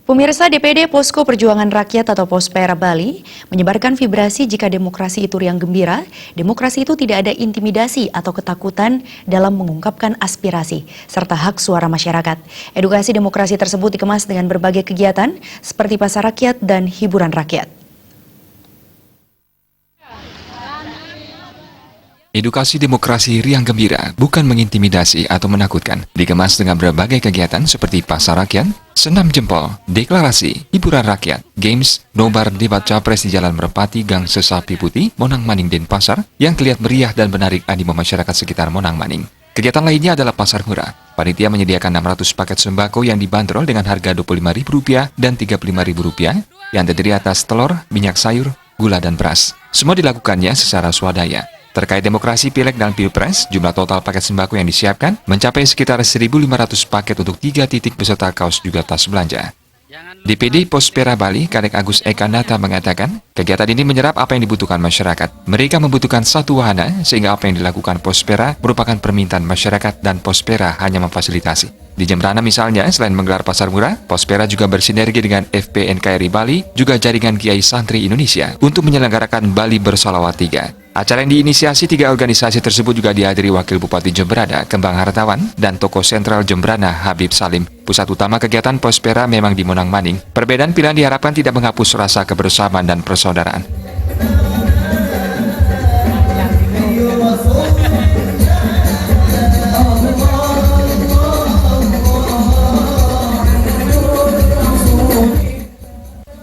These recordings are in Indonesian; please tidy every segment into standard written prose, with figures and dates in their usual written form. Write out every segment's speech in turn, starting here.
Pemirsa, DPD Posko Perjuangan Rakyat atau Pospera Bali menyebarkan vibrasi jika demokrasi itu riang gembira, demokrasi itu tidak ada intimidasi atau ketakutan dalam mengungkapkan aspirasi, serta hak suara masyarakat. Edukasi demokrasi tersebut dikemas dengan berbagai kegiatan seperti pasar rakyat dan hiburan rakyat. Edukasi demokrasi riang gembira, bukan mengintimidasi atau menakutkan. Dikemas dengan berbagai kegiatan seperti pasar rakyat, senam jempol, deklarasi, hiburan rakyat, games, nobar debat capres di Jalan Merpati, Gang Sesapi Putih, Monang Maning, Denpasar, yang terlihat meriah dan menarik animo masyarakat sekitar Monang Maning. Kegiatan lainnya adalah pasar murah. Panitia menyediakan 600 paket sembako yang dibanderol dengan harga Rp25.000 dan Rp35.000 yang terdiri atas telur, minyak sayur, gula, dan beras. Semua dilakukannya secara swadaya. Terkait demokrasi Pileg dan Pilpres, jumlah total paket sembako yang disiapkan mencapai sekitar 1.500 paket untuk 3 titik beserta kaos juga tas belanja. DPD Pospera Bali, Kadek Agus Eka Nata mengatakan, kegiatan ini menyerap apa yang dibutuhkan masyarakat. Mereka membutuhkan satu wahana, sehingga apa yang dilakukan Pospera merupakan permintaan masyarakat dan Pospera hanya memfasilitasi. Di Jembrana misalnya, selain menggelar pasar murah, Pospera juga bersinergi dengan FPNKRI Bali, juga jaringan Kiai Santri Indonesia, untuk menyelenggarakan Bali Bersolawat 3. Acara yang diinisiasi 3 organisasi tersebut juga dihadiri Wakil Bupati Jembrana, Kembang Hartawan, dan tokoh sentral Jembrana, Habib Salim. Pusat utama kegiatan Pospera memang di Monang Maning. Perbedaan pilihan diharapkan tidak menghapus rasa kebersamaan dan persaudaraan.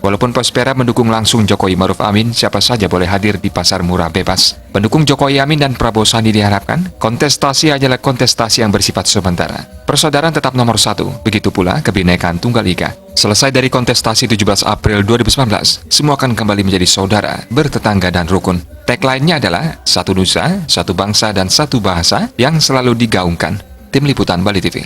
Walaupun Pospera mendukung langsung Jokowi Maruf Amin, siapa saja boleh hadir di pasar murah bebas. Pendukung Jokowi Amin dan Prabowo Sandi diharapkan, kontestasi hanyalah kontestasi yang bersifat sementara. Persaudaraan tetap nomor 1, begitu pula kebinekaan Tunggal Ika. Selesai dari kontestasi 17 April 2019, semua akan kembali menjadi saudara, bertetangga dan rukun. Tagline-nya adalah, satu nusa, satu bangsa, dan satu bahasa yang selalu digaungkan. Tim Liputan Bali TV.